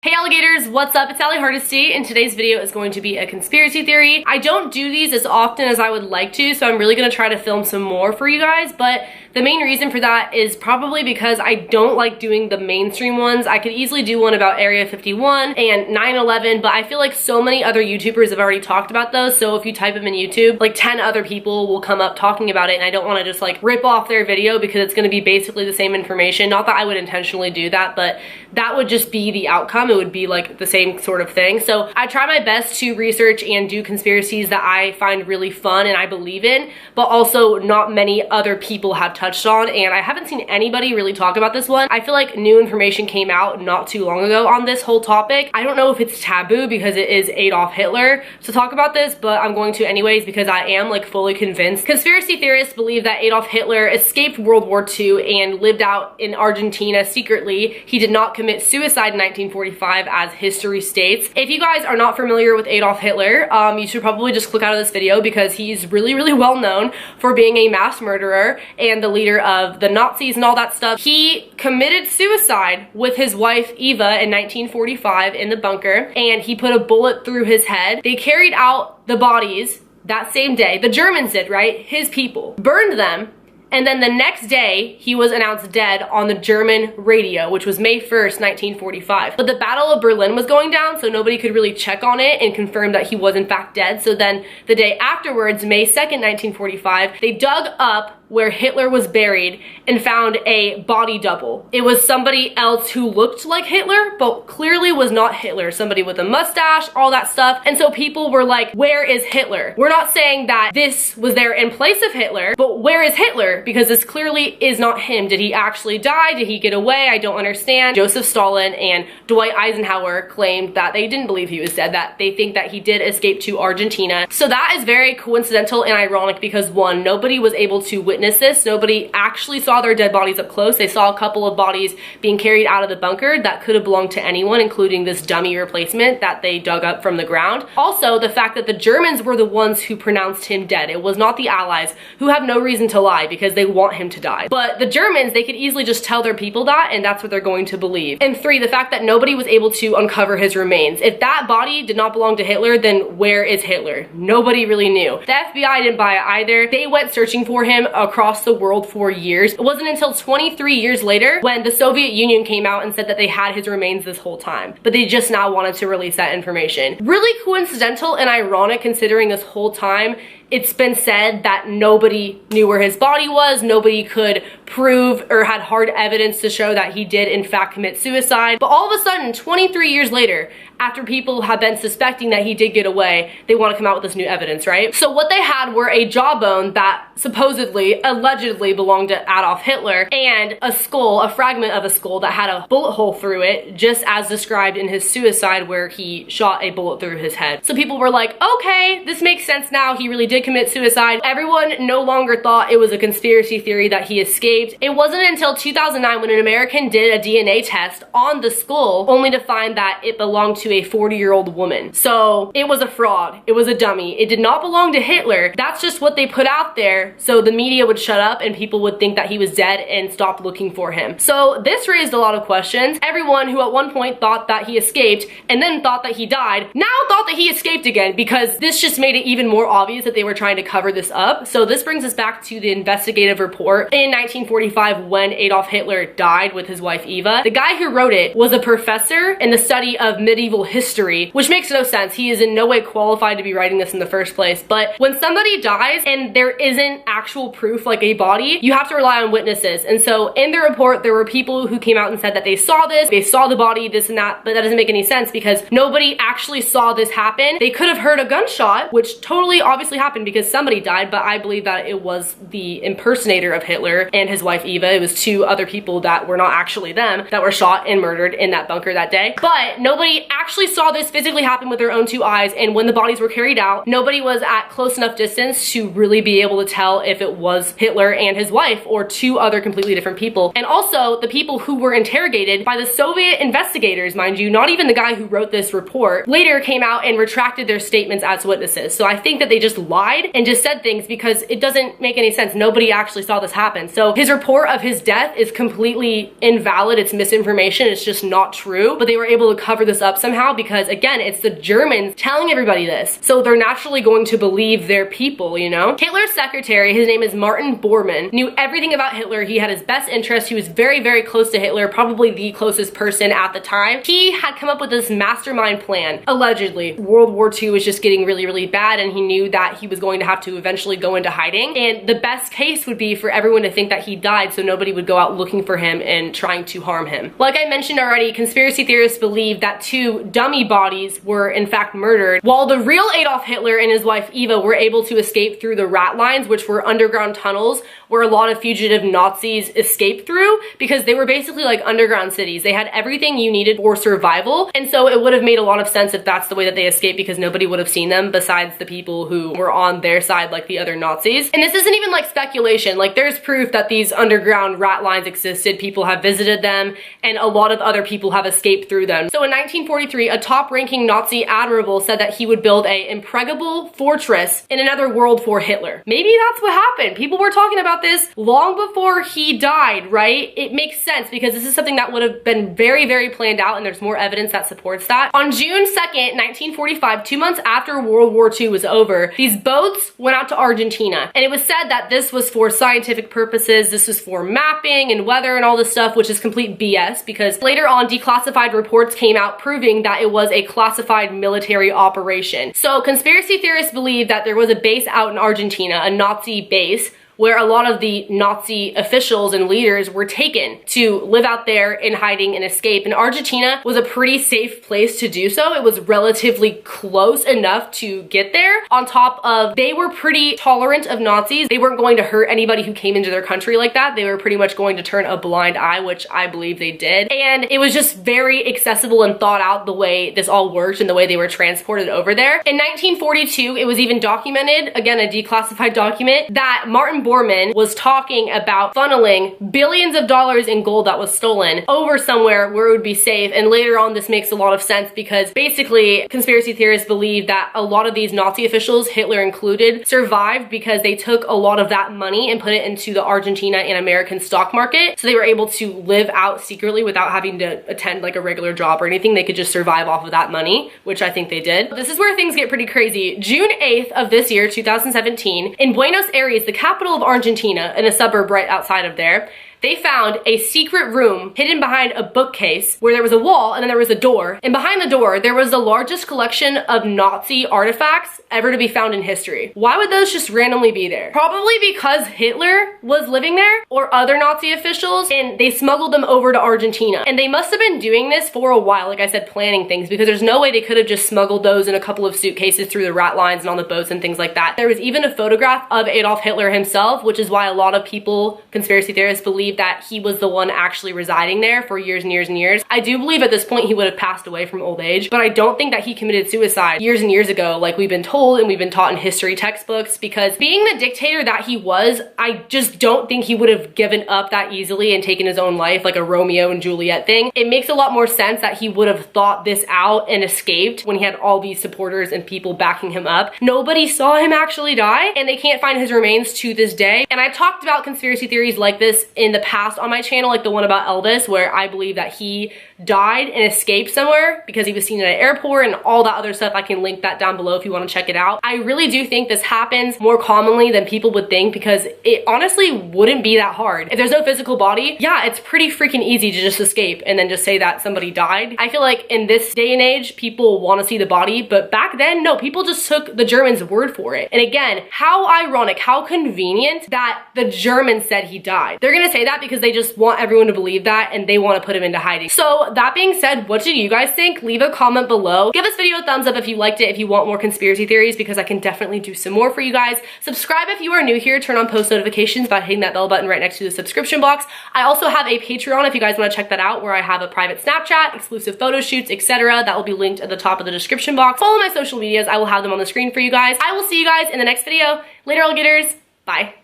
Hey alligators, what's up? It's Allie Hardesty, and today's video is going to be a conspiracy theory. I don't do these as often as I would like to, so I'm really going to try to film some more for you guys, but the main reason for that is probably because I don't like doing the mainstream ones. I could easily do one about Area 51 and 9/11, but I feel like so many other YouTubers have already talked about those, so if you type them in YouTube, like 10 other people will come up talking about it, and I don't want to just like rip off their video because it's going to be basically the same information. Not that I would intentionally do that, but that would just be the outcome. It would be like the same sort of thing. So I try my best to research and do conspiracies that I find really fun and I believe in, but also not many other people have touched on, and I haven't seen anybody really talk about this one. I feel like new information came out not too long ago on this whole topic. I don't know if it's taboo because it is Adolf Hitler to talk about this, but I'm going to anyways because I am like fully convinced. Conspiracy theorists believe that Adolf Hitler escaped World War II and lived out in Argentina secretly. He did not commit suicide in 1945 as history states. If you guys are not familiar with Adolf Hitler, you should probably just click out of this video because he's really well known for being a mass murderer and the leader of the Nazis and all that stuff. He committed suicide with his wife Eva in 1945 in the bunker, and he put a bullet through his head. They carried out the bodies that same day. The Germans did, right? His people burned them. And then the next day, he was announced dead on the German radio, which was May 1st, 1945. But the Battle of Berlin was going down, so nobody could really check on it and confirm that he was in fact dead. So then the day afterwards, May 2nd, 1945, they dug up where Hitler was buried and found a body double. It was somebody else who looked like Hitler, but clearly was not Hitler. Somebody with a mustache, all that stuff. And so people were like, where is Hitler? We're not saying that this was there in place of Hitler, but where is Hitler? Because this clearly is not him. Did he actually die? Did he get away? I don't understand. Joseph Stalin and Dwight Eisenhower claimed that they didn't believe he was dead, that they think that he did escape to Argentina. So that is very coincidental and ironic because one, nobody was able to witness this. Nobody actually saw their dead bodies up close. They saw a couple of bodies being carried out of the bunker that could have belonged to anyone, including this dummy replacement that they dug up from the ground. Also, the fact that the Germans were the ones who pronounced him dead. It was not the Allies, who have no reason to lie because they want him to die. But the Germans, they could easily just tell their people that, and that's what they're going to believe. And three, the fact that nobody was able to uncover his remains. If that body did not belong to Hitler, then where is Hitler? Nobody really knew. The FBI didn't buy it either. They went searching for him across the world for years. It wasn't until 23 years later when the Soviet Union came out and said that they had his remains this whole time, but they just now wanted to release that information. Really coincidental and ironic considering this whole time it's been said that nobody knew where his body was, nobody could prove or had hard evidence to show that he did in fact commit suicide. But all of a sudden, 23 years later, after people have been suspecting that he did get away, they want to come out with this new evidence, right? So what they had were a jawbone that supposedly, allegedly belonged to Adolf Hitler, and a skull, a fragment of a skull that had a bullet hole through it, just as described in his suicide where he shot a bullet through his head. So people were like, okay, this makes sense now, he really did commit suicide. Everyone no longer thought it was a conspiracy theory that he escaped. It wasn't until 2009 when an American did a DNA test on the skull, only to find that it belonged to a 40-year-old woman. So it was a fraud. It was a dummy. It did not belong to Hitler. That's just what they put out there so the media would shut up and people would think that he was dead and stop looking for him. So this raised a lot of questions. Everyone who at one point thought that he escaped and then thought that he died now thought that he escaped again because this just made it even more obvious that they were trying to cover this up. So this brings us back to the investigative report in 1945 when Adolf Hitler died with his wife Eva. The guy who wrote it was a professor in the study of medieval history, which makes no sense. He is in no way qualified to be writing this in the first place. But when somebody dies and there isn't actual proof like a body, you have to rely on witnesses. And so in the report, there were people who came out and said that they saw this, they saw the body, this and that, but that doesn't make any sense because nobody actually saw this happen. They could have heard a gunshot, which totally obviously happened because somebody died, but I believe that it was the impersonator of Hitler and his wife Eva. It was two other people that were not actually them that were shot and murdered in that bunker that day. But nobody actually saw this physically happen with their own two eyes, and when the bodies were carried out, nobody was at close enough distance to really be able to tell if it was Hitler and his wife or two other completely different people. And also the people who were interrogated by the Soviet investigators, mind you, not even the guy who wrote this report, later came out and retracted their statements as witnesses. So I think that they just lied lied and just said things because it doesn't make any sense. Nobody actually saw this happen. So his report of his death is completely invalid. It's misinformation. It's just not true. But they were able to cover this up somehow because, again, it's the Germans telling everybody this. So they're naturally going to believe their people, you know? Hitler's secretary, his name is Martin Bormann, knew everything about Hitler. He had his best interest. He was very, very close to Hitler, probably the closest person at the time. He had come up with this mastermind plan. Allegedly, World War II was just getting really, really bad, and he knew that he was going to have to eventually go into hiding. And the best case would be for everyone to think that he died so nobody would go out looking for him and trying to harm him. Like I mentioned already, conspiracy theorists believe that 2 dummy bodies were in fact murdered, while the real Adolf Hitler and his wife Eva were able to escape through the rat lines, which were underground tunnels where a lot of fugitive Nazis escaped through, because they were basically like underground cities. They had everything you needed for survival, and so it would have made a lot of sense if that's the way that they escaped, because nobody would have seen them besides the people who were on their side, like the other Nazis. And this isn't even like speculation. Like, there's proof that these underground rat lines existed. People have visited them, and a lot of other people have escaped through them. So in 1943, a top-ranking Nazi admiral said that he would build a impregnable fortress in another world for Hitler. Maybe that's what happened. People were talking about this long before he died, right? It makes sense because this is something that would have been very, very planned out, and there's more evidence that supports that. On June 2nd, 1945, 2 months after World War II was over, these boats went out to Argentina, and it was said that this was for scientific purposes. This was for mapping and weather and all this stuff, which is complete BS, because later on declassified reports came out proving that it was a classified military operation. So conspiracy theorists believe that there was a base out in Argentina, a Nazi base, where a lot of the Nazi officials and leaders were taken to live out there in hiding and escape. And Argentina was a pretty safe place to do so. It was relatively close enough to get there. On top of, they were pretty tolerant of Nazis. They weren't going to hurt anybody who came into their country like that. They were pretty much going to turn a blind eye, which I believe they did. And it was just very accessible and thought out the way this all worked and the way they were transported over there. In 1942, it was even documented, again, a declassified document, that Martin Bormann was talking about funneling billions of dollars in gold that was stolen over somewhere where it would be safe. And later on, this makes a lot of sense because basically conspiracy theorists believe that a lot of these Nazi officials, Hitler included, survived because they took a lot of that money and put it into the Argentina and American stock market. So they were able to live out secretly without having to attend like a regular job or anything. They could just survive off of that money, which I think they did. This is where things get pretty crazy. June 8th of this year, 2017, in Buenos Aires, the capital of Argentina, in a suburb right outside of there, they found a secret room hidden behind a bookcase where there was a wall and then there was a door. And behind the door, there was the largest collection of Nazi artifacts ever to be found in history. Why would those just randomly be there? Probably because Hitler was living there or other Nazi officials, and they smuggled them over to Argentina. And they must have been doing this for a while, like I said, planning things, because there's no way they could have just smuggled those in a couple of suitcases through the rat lines and on the boats and things like that. There was even a photograph of Adolf Hitler himself, which is why a lot of people, conspiracy theorists, believe that he was the one actually residing there for years and years and years. I do believe at this point he would have passed away from old age, but I don't think that he committed suicide years and years ago like we've been told and we've been taught in history textbooks, because being the dictator that he was, I just don't think he would have given up that easily and taken his own life like a Romeo and Juliet thing. It makes a lot more sense that he would have thought this out and escaped when he had all these supporters and people backing him up. Nobody saw him actually die, and they can't find his remains to this day. And I've talked about conspiracy theories like this in the past on my channel, like the one about Elvis, where I believe that he died and escaped somewhere because he was seen at an airport and all that other stuff. I can link that down below if you want to check it out. I really do think this happens more commonly than people would think, because it honestly wouldn't be that hard. If there's no physical body, yeah, it's pretty freaking easy to just escape and then just say that somebody died. I feel like in this day and age, people want to see the body, but back then, no, people just took the Germans' word for it. And again, how ironic, how convenient that the Germans said he died. They're gonna say that because they just want everyone to believe that and they want to put him into hiding. So that being said, what do you guys think? Leave a comment below. Give this video a thumbs up if you liked it, if you want more conspiracy theories, because I can definitely do some more for you guys. Subscribe if you are new here. Turn on post notifications by hitting that bell button right next to the subscription box. I also have a Patreon if you guys want to check that out, where I have a private Snapchat, exclusive photo shoots, etc. That will be linked at the top of the description box. Follow my social medias. I will have them on the screen for you guys. I will see you guys in the next video. Later, alligators. Bye.